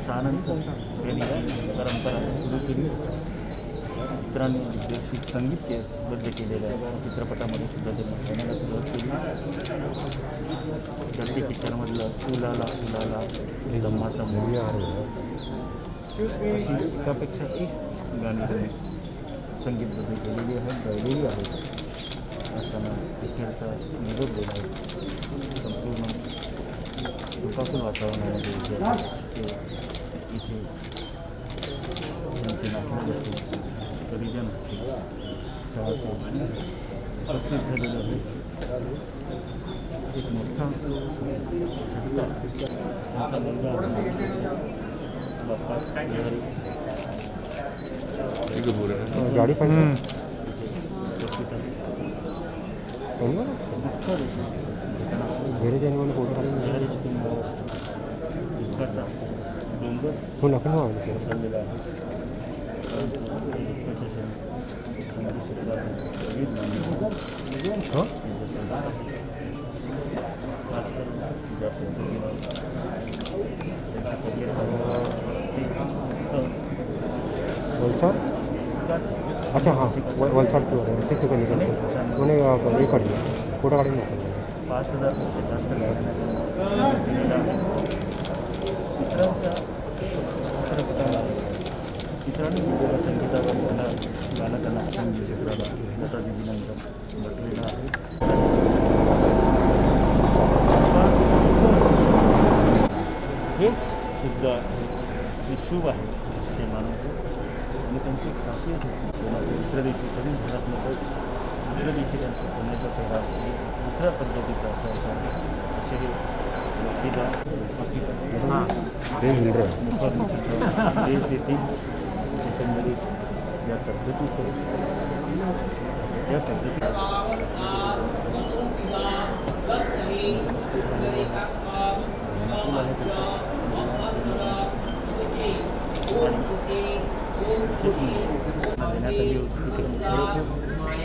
बसानंतर त्यांनी परंपरा सुरू केली. मित्रांनी दिग्दर्शित संगीतबद्ध केलेल्या चित्रपटामध्ये सुद्धा त्यांनी गाण्याला सुरुवात केली. गल्ली पिक्चरमधलं उलाला उलाला दम्माचा मूवी आहे अशी एकापेक्षा एक गाणी त्यांनी संगीतबद्ध केलेली आहेत, गायलेली आहेत. असताना अखेरचा निरोप दिला आहे. संपूर्ण दुःखाकुल वातावरणामध्ये जे आहे ते इथे त्यांचे नातलग असतील, परिजन असतील, चाहते उपस्थित झालेले आहे. एक मोठा झटका त्यांचा मुलगा बाप्पा गाडी पण उपस्थित आहे. घरी जाऊन फोटो काढून दुःखाचा डोंगर हो नका पसरलेला आहे. खास करून ज्या पद्धतीनं त्यांचं करिअर वलसाड अच्छा हां वलसाड ते ठिकाणी कोणी हे काढले फोटो काढून टाकले. 5,000पेक्षा जास्त चित्रांनी दिलेल्या संगीतावर मला गाणं संगीत क्षेत्राला लता दिदीनंतर बसलेला आहे. हेच सुद्धा शुभ आहे ते मानवतो आणि त्यांची खासियत होती. दुसऱ्या दिवशी कधी घरात नको, दुसऱ्या दिवशी त्यांचा सोन्याचा चेहरा दुसऱ्या पद्धतीचा असायचा. असे व्यक्तीला उपस्थित देश देतील एकंदरीत या पद्धतीचं देण्यात आली होती.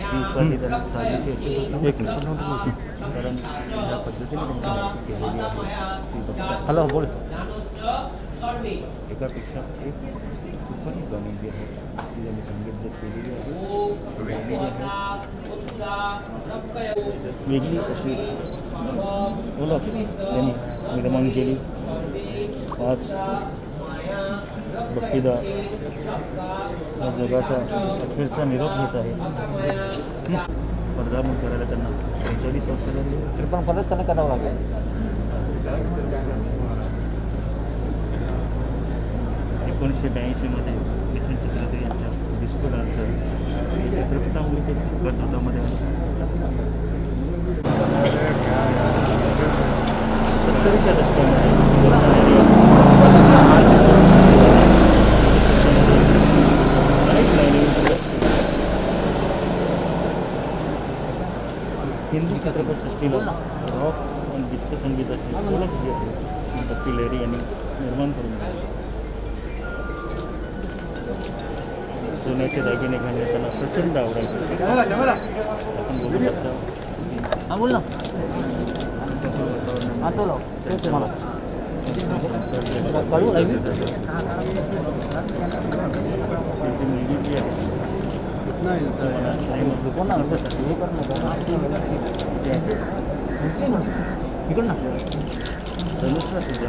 ती उपाधी त्यांना साजेशी अशी होती कारण ज्या पद्धतीने त्यांची माहिती केलेली आहे ती हॅलो बोल एकापेक्षा एक सुपरहिट गाणी जी आहे ती त्यांनी संगीतबद्ध केलेली आहे. वेगळी अशी ओळख त्यांनी निर्माण केली. आज भक्तिदा या जगाचा अखेरचा निरोप घेत आहे. पदार्पण करायला त्यांना 45 वर्ष झाली. तरी पण परत त्यांना करावं लागेल. 1982 विष्णू चित्रपती यांच्या डिस्को डान्सर चित्रपटामुळे ते स्वतःमध्ये 70च्या दशकामध्ये हिंदी चित्रपटसृष्टीला रॉक आणि डिस्को संगीताची ओळख जी आहे ती भक्ती लहरी यांनी निर्माण करून दिली. सोन्याचे दागिने घालणे त्यांना प्रचंड आवडायचे. आपण बघू शकता बोल ना त्यांची मुलगी जी आहे धनुषला सुद्धा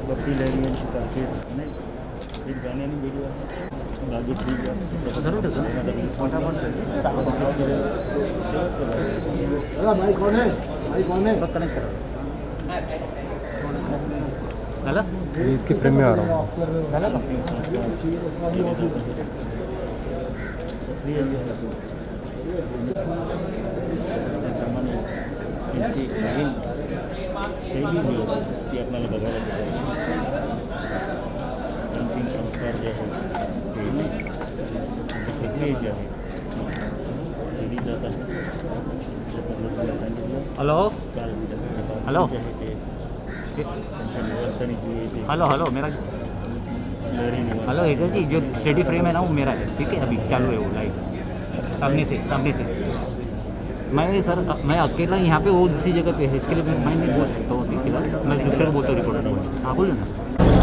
भक्ती लहरी यांची कारकीर्द नाही एक गाण्याने गेली आहे. लागे ठीक आहे कनेक्ट करा झालं इसकी फ्रेम में आ रहा हूँ. झालं का त्याप्रमाणे त्यांची नवीन शैली जी आहे ती आपल्याला बघायला मिळते. अंतिम संस्कार जे आहे ते जे आहे केली जात आहे. हेलो हेलो हेलो हेलो मेरा हेलो एजल जी जो स्टडी फ्रेम है ना वो मेरा है. ठीक है अभी चालू है वो लाइट सामने से मैं अकेला यहाँ पे, वो दूसरी जगह पे है, इसके लिए मैं नहीं बोल सकता हूँ अभी फिलहाल, मैं दूसरे को बोलता हूँ रिकॉर्ड। हाँ बोलो ना,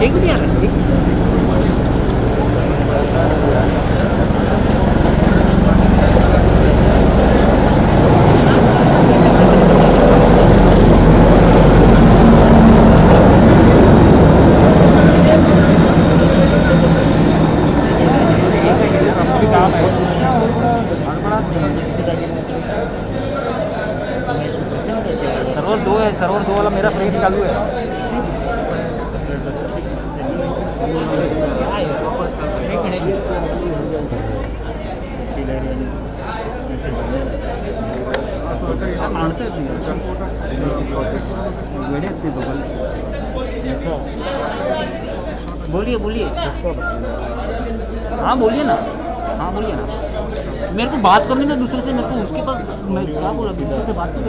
एक भी यार सर्वर 2 वाला मेरा फ्रेम चालू है। बोलिए बोलिए, हाँ बोलिए ना, हाँ बोलिए ना। मेरे को बात करने में दूसरे से, मेरे को उसके पास, मैं क्या बोला, दूसरे से बात तो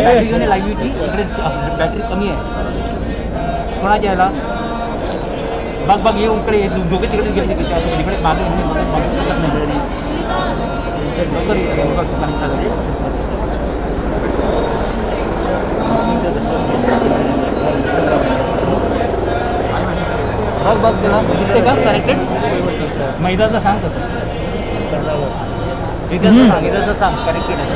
बॅटरी लागली होती इकडे, बॅटरी कमी आहे कोणाच्या यायला, बघ बघ ये इकडे, दोघे तिकडे गेले तिकडे मागे बघ बघ त्याला दिसते का करेक्टेड, मैदाचं सांग तसं, इथं सांग, इथं सांग करेक्टेड आहे।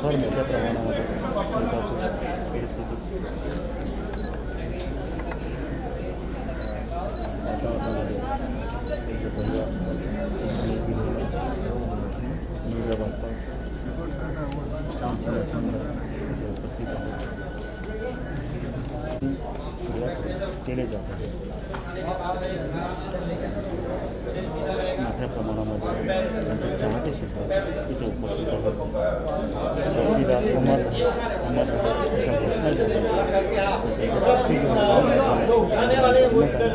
फार मोठ्या प्रमाणामध्ये केले जातात मोठ्या प्रमाणामध्ये चाहते सुद्धा तिथे उपस्थित आहेत। तिला अमर अशा घोषणा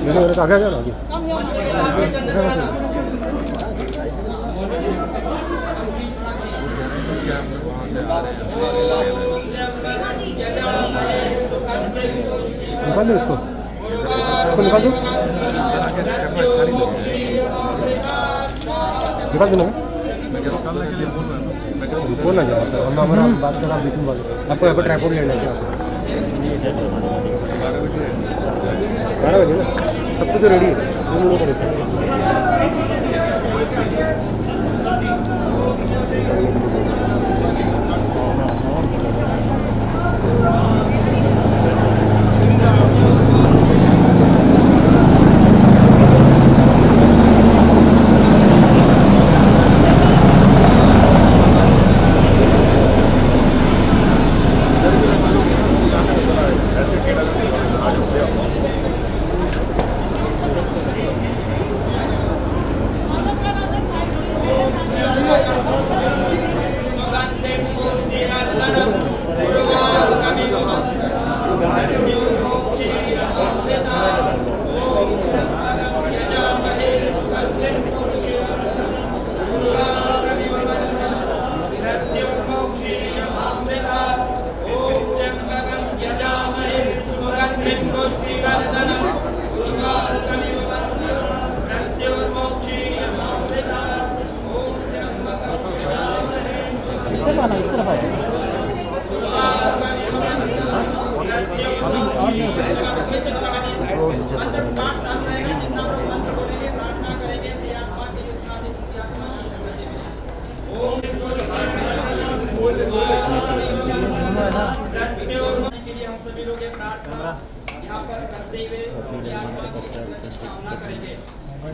이거 아게 하잖아 여기. निकाल दो इसको निकाल दो निकाल दो बोलना जरा हम हमारा बात करा बीच में आपको यहाँ पर ट्राइपॉड लेना है 12 बजे ना सब कुछ रेडी है हम लोग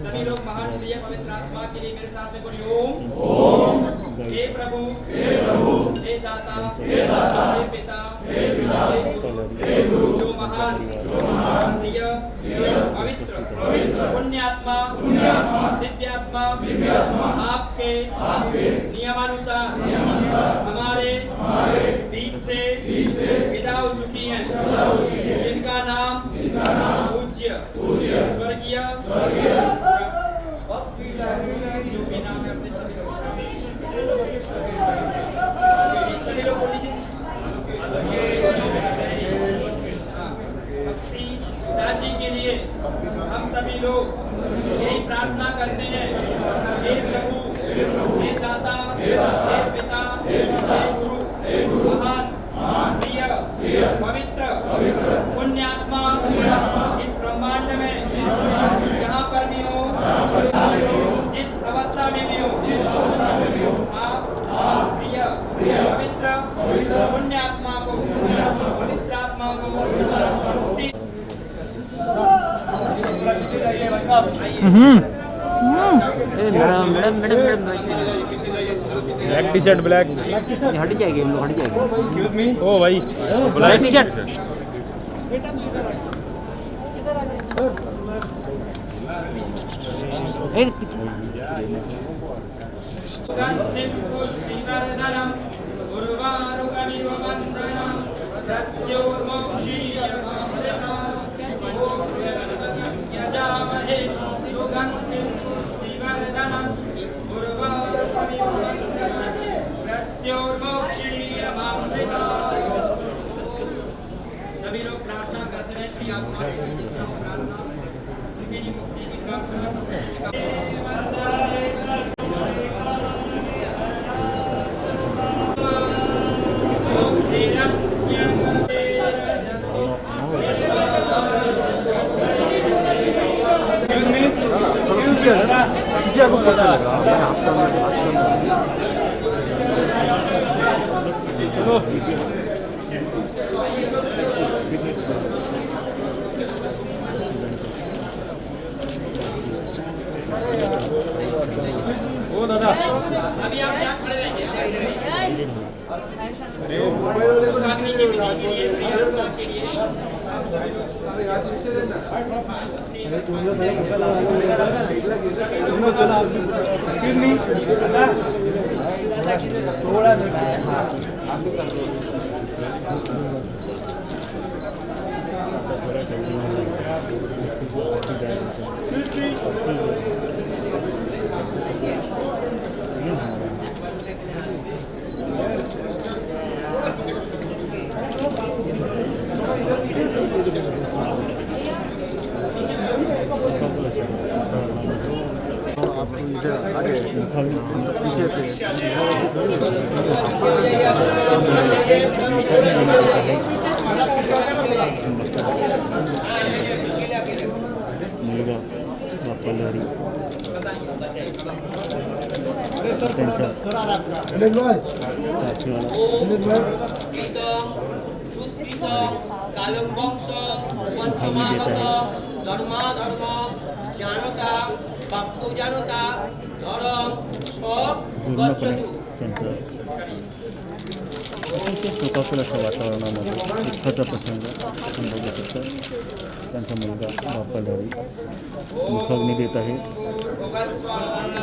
सभी लोग महान प्रिय पवित्र आत्मा के लिए मेरे साथ में बोलिए ओम। हे प्रभु हे दाता हे पिता हे गुरु जो महान प्रिय पवित्र पुण्यात्मा दिव्यात्मा आपके नियमानुसार हमारे बीच से विदा हो चुकी हैं, जिनका नाम पूज्य स्वर्गीय जो भी नाम है अपने सभी लोग बोल लीजिए। भक्ति पिताजी के लिए हम सभी लोग यही प्रार्थना करते हैं, हे प्रभु हे दाता हे पिता हे गुरु महान प्रिय पवित्र पुण्यात्मा इस ब्रह्मांड में जहाँ पर भी हो, जिस अवस्था में भी हो, आप प्रिय पवित्र पुण्यात्मा को पवित्र आत्मा को ब्लैक टी शर्ट ब्लैक हट जाएगी, हम लोग हट जाएंगे। एक्सक्यूज मी ओ भाई ब्लैक टी शर्ट ए सुगन्धिं पुष्टिवर्धनम् उर्वारुकमिव वन्दनं प्रत्योर्मोक्षीयमामृतम् यजामहे सुगन्धिं पुष्टिवर्धनम् उर्वारुकमिव वन्दनं प्रत्योर्मोक्षीयमामृतम्। सभी लोग प्रार्थना करते हैं कि आत्मा की प्रार्थना मेरी मुक्ति की कामना अभी आप यहाँ खड़े रहेंगे काटने की विधि के लिए प्रियता के लिए आप सभी आपको इधर आगे पीछे थे मुलगा बापालारी त्यांच्या কালং বংশ পঞ্চমাগত ধর্মাধর্ম জানতা বাপ্পু জানতা ধরম সব গচ্ছতু त्यांचं अतिशय शोकाकुल अशा वातावरणामध्ये दुःखाचा प्रसंग संभवत होता. त्यांचा मुलगा बापालारी मुखाग्नी देत आहे.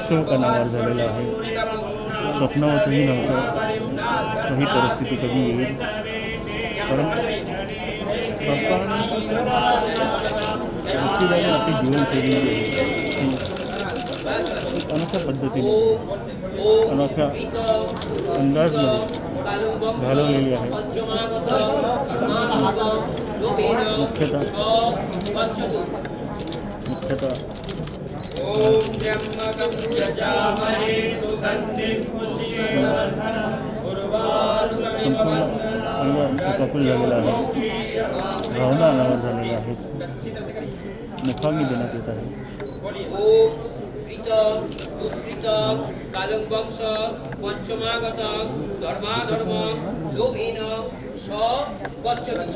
शोक अनावर झालेला आहे. स्वप्नावतही नव्हतं काही परिस्थिती कधी येईल, कारण बाप्पाने आपली जीवनशैली अनोख्या पद्धतीने अनोख्या अंदाजमध्ये घालवलेली आहे. मुख्यतः ओम त्र्यंबकं यजामहे सुगन्धिं पुष्टिवर्धनम् उर्वारुकमिव अंग शोकाकुल झालेला आहे. भावना अनावर झालेल्या आहेत. मुखाग्नी देण्यात येत आहे. ओम प्रीतम दुष्प्रीतम কালং বংশ পঞ্চমাগত ধর্মাধর্ম লোভেন সব গচ্ছতু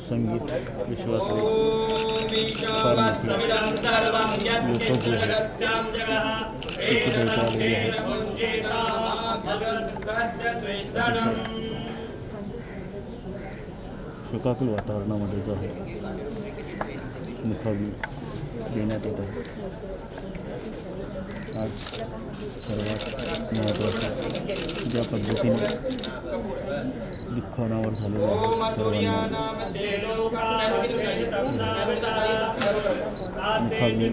संगीत विश्वासले ओम ईशावास्यमिदं सर्वं यद्यज्जगत्यां जगः एतद्वेदेन पुञ्जितामाखगस्य स्वेदनम्. शोकाकुल वातावरणामध्ये जो आहे मुखाग्नी देण्यात येत आहे. आज सर्वात महत्त्वाचं ज्या पद्धतीने दुःख अनावर झालेलं आहे सर्वांना मुखाग्नी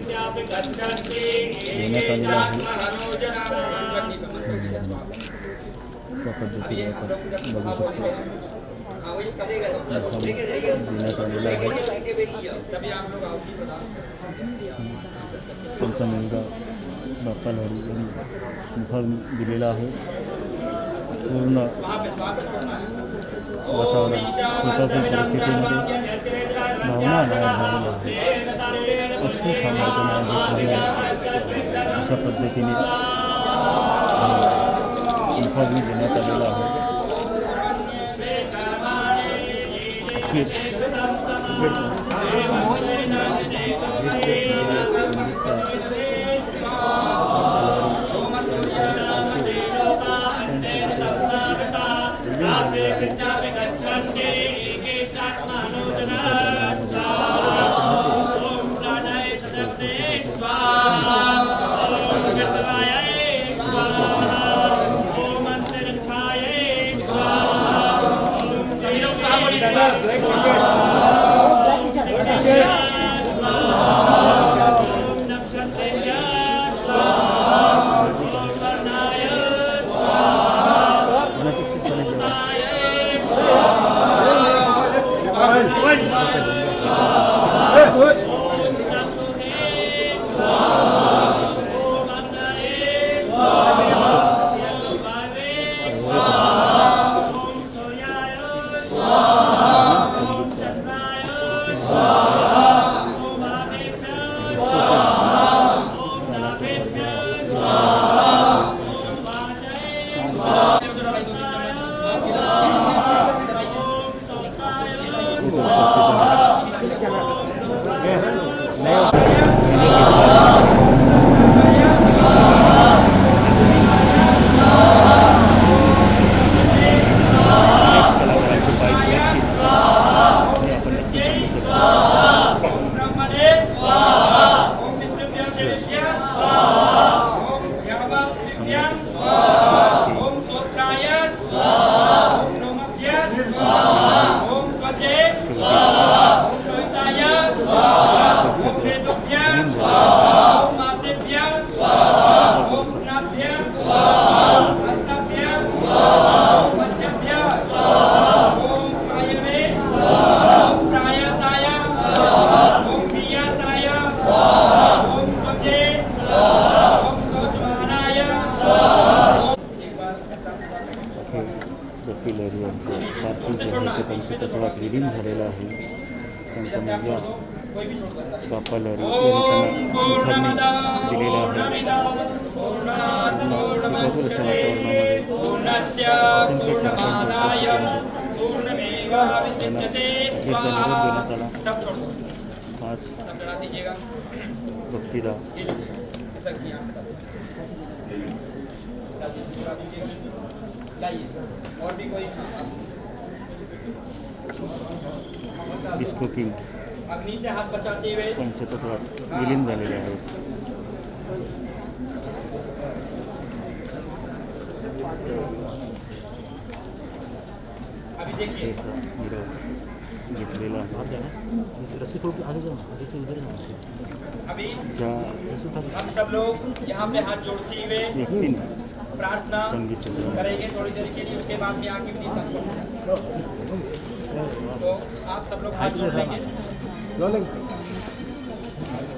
देण्यात आलेलं आहे. त्या पद्धतीने आपण बघू शकतो मुखाग्नी देण्यात आलेलं आहे. त्यांचा मुलगा बापालारी यांनी मुखाग्नी दिलेला आहे. पूर्ण वातावरण शोकाकुल परिस्थितीमध्ये भावना अनावर झालेल्या आहेत. अश्रू थांबायचं नाही अशा पद्धतीने मुखाग्नी देण्यात आलेला आहे. स्वाहा ओम कीर्तनाय स्वाहा ओम अंतरिक्षाय स्वाहा ओम सभी लोग स्वाहा बोलिए स्वाहा ओम नक्षत्रेभ्य स्वाहा ओम वर्णाय स्वाहा भूताय ओम चतुर्थे स्वाहा ओम अग्नये स्वाहा ओम वायवे स्वाहा ओम सूर्याय स्वाहा ओम चंद्राय स्वाहा ओम आदिभ्य स्वाहा ओम नाभेभ्य स्वाहा ओम वाचये स्वाहा ओम सोताय ओम ब्रह्मणे स्वाहा ओम विष्णुभ्यो देव्या स्वाहा ओम देवताभ्यो स्वाहा ओम सोत्राय स्वाहा ओम नमभ्य स्वाहा ओम त्वचे स्वाहा ओम लोहिताय स्वाहा ओम वेदभ्य स्वाहा ओम मासेभ्य स्वाहा ओम स्नाभ्य स्वाहा ओम हस्ताभ्य स्वाहा ओम पंचभ्य स्वाहा ओम वायवे स्वाहा ओम प्रायासाय ओम प्रियासाय ओम स्वचे ओम स्वचमानाय एक बार ऐसा वकील यांचा पार्थिव पंचतत्वात विलीन झालेला आहे. त्यांचा मुलगा कोई भी छोड़ दो ऐसा बापा लहरी ओम यांनी पूर्णमदा त्यांना दिलेला आहे. पूर्णमिदं पूर्णात् पूर्णमुदच्यते वातावरणामध्ये पूर्णस्य पूर्णमादाय पूर्णमेवावशिष्यते स्वाहा सब छोड़ दो 5 सब चढ़ा दीजिएगा भक्तिदा ये लीजिए ऐसा किया चढ़ा दीजिएगा लाइए और भी कोई डिस्को किंग अग्नि से हाथ बचाते हुए पंचतत्वात विलीन झालेले आहेत. अभी देखिए त्याचा निरोप घेतलेला आहे. अभी ज्या हम सब लोग यहाँ पे हाथ जोड़ते हुए व्यक्तीने प्रार्थना संगीत करेंगे थोड़ी देर के लिए, उसके बाद में आके भी नहीं समझ तो आप सब लोग हाथ जोड़ लेंगे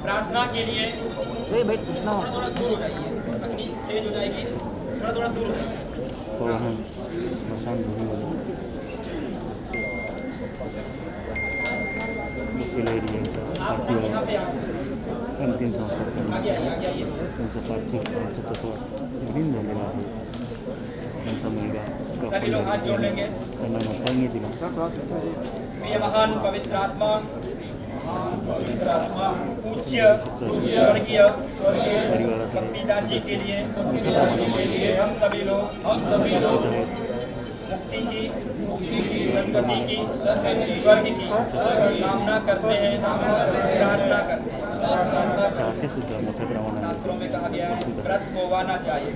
प्रार्थना के लिए। थोड़ा थोड़ा दूर हो जाइए, अग्नि तेज हो जाएगी, थोड़ा थोड़ा दूर हो जाइए। पवहन स्मशानभूमीमध्ये वकील यांचा आप पार्थिव यहाँ पे आगे अंतिम संस्कार करण्यात आगे आइए, आगे आइए। त्यांचा पार्थिव पंचतत्वात विलीन झालेला आहे. त्यांचा मुलगा सभी लोग हाथ जोड़ लेंगे। त्यांना मतांनी दिला. प्रिय महान पवित्र आत्मा पूज्य स्वर्गीय बप्पीदा जी के लिए हम सभी लोग मुक्ति की, सदगति की, स्वर्ग की कामना करते हैं, प्रार्थना करते हैं। चाहते सुद्धा मोठ्या प्रमाणात शास्त्रों में कहा गया है व्रत होवाना चाहिए।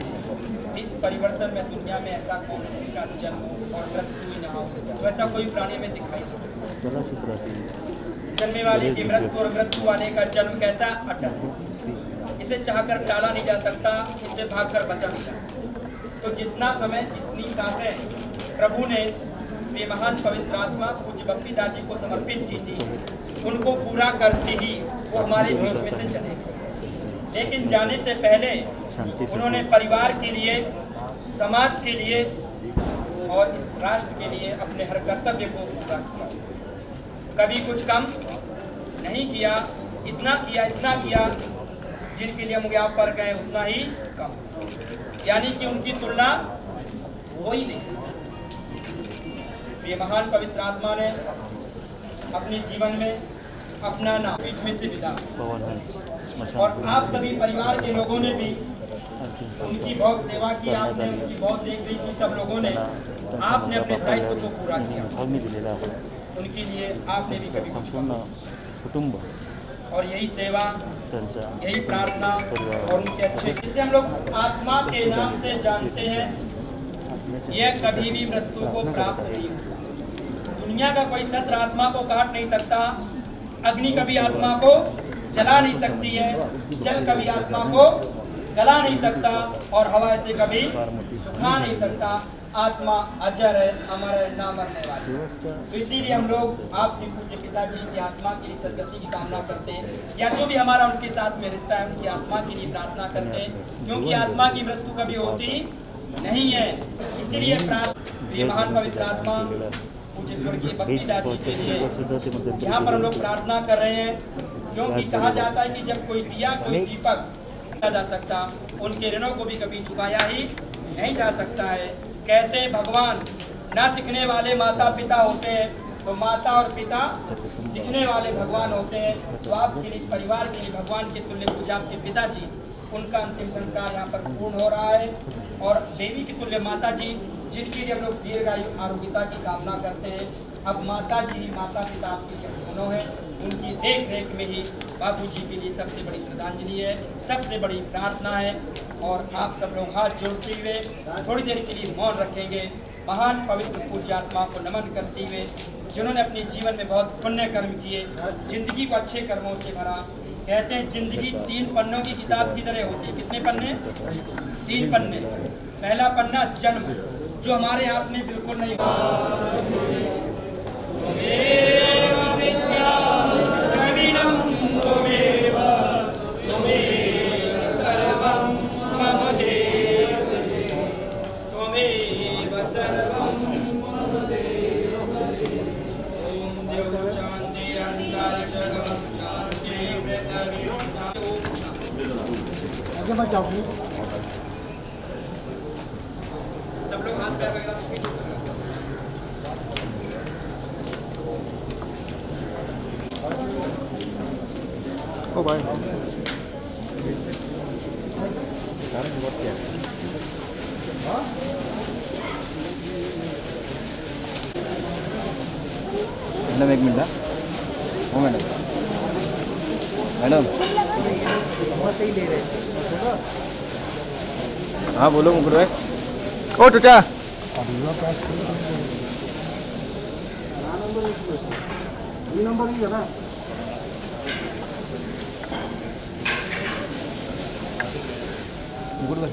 इस परिवर्तन में दुनिया में ऐसा कौन है जिसका जन्म और मृत्यु ही न हो? तो ऐसा कोई प्राणी में दिखाई नहीं। त्याला सूत्रातील जन्मे वाले की मृत्यु और मृत्यु वाले का जन्म कैसा अटल है। इसे चाहकर टाला नहीं जा सकता, इससे भागकर बचा नहीं जा सकता। तो जितना समय, जितनी सांसें प्रभु ने ये महान पवित्र आत्मा पूज्य बप्पीदा जी को समर्पित की थी, उनको पूरा करते ही वो हमारे बीच में से चले गए। लेकिन जाने से पहले उन्होंने परिवार के लिए, समाज के लिए और इस राष्ट्र के लिए अपने हर कर्तव्य को पूरा किया। कभी कुछ कम नहीं किया, इतना किया जिनके लिए हम यहाँ पर गए उतना ही कम, यानी कि उनकी तुलना हो ही नहीं सकती। ये महान पवित्र आत्मा ने अपने जीवन में अपना नाम बीच में से विदा, और आप सभी परिवार के लोगों ने भी उनकी बहुत सेवा की, आपने उनकी बहुत देखरेख की, सब लोगों ने आपने अपने दायित्व को पूरा किया। उनके लिए आपने भी कभी कुछ कुटुंब और यही सेवा त्यांच्या यही प्रार्थना और उनके अच्छे जिसे हम लोग आत्मा के नाम से जानते हैं, यह कभी भी मृत्यु को प्राप्त नहीं होता। दुनिया का कोई शस्त्र आत्मा को काट नहीं सकता, अग्नि कभी आत्मा को जला नहीं सकती है, जल कभी आत्मा को गला नहीं सकता और हवा से कभी सुखा नहीं सकता। आत्मा अजर है, अमर है, ना मरने वाली। तो इसीलिए हम लोग आपके पूज्य पिताजी की आत्मा के लिए सदगति की कामना करते हैं, या जो भी हमारा उनके साथ में रिश्ता है उनकी आत्मा के लिए प्रार्थना करते हैं, क्योंकि आत्मा की मृत्यु कभी होती नहीं है। इसीलिए ये महान पवित्र आत्मा पूज्य स्वर्गीय बप्पीदा जी के लिए यहाँ पर हम लोग प्रार्थना कर रहे हैं, क्योंकि कहा जाता है कि जब कोई दिया कोई दीपक नहीं जा सकता, उनके ऋणों को भी कभी चुकाया ही नहीं जा सकता है। कहते हैं भगवान न दिखने वाले माता पिता होते हैं, तो माता और पिता दिखने वाले भगवान होते हैं। तो आपके लिए, इस परिवार के लिए भगवान के तुल्य पूजा आपके पिताजी, उनका अंतिम संस्कार यहाँ पर पूर्ण हो रहा है। और देवी की तुल्य माता जी, जिनके लिए हम लोग दीर्घायु आरोग्यता की कामना करते हैं, अब माता जी माता पिता आपके लिए दोनों हैं, उनकी देख रेख में ही बाबूजी के लिए सबसे बड़ी श्रद्धांजलि है, सबसे बड़ी प्रार्थना है। और आप सब लोग हाथ जोड़ते हुए थोड़ी देर के लिए मौन रखेंगे, महान पवित्र पूज्य आत्मा को नमन करते हुए, जिन्होंने अपने जीवन में बहुत पुण्य कर्म किए, जिंदगी को अच्छे कर्मों से भरा। कहते हैं जिंदगी 3 पन्नों की किताब की तरह होती है। कितने पन्ने? 3 पन्ने। पहला पन्ना जन्म, जो हमारे हाथ में बिल्कुल नहीं सब लोग हाथ पैर वगैरह ओ भाई मैडम एक मिनट। हाँ मैडम, मैडम हाँ बोलो मुकुर भाई। ओ टूटा मुकुर भाई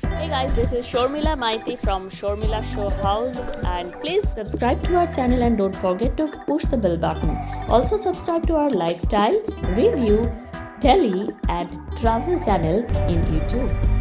Hey guys, this is Shormila Maiti from Shormila Show House, and please subscribe to our channel and don't forget to push the bell button. Also subscribe to our lifestyle, review, Delhi and travel channel in YouTube.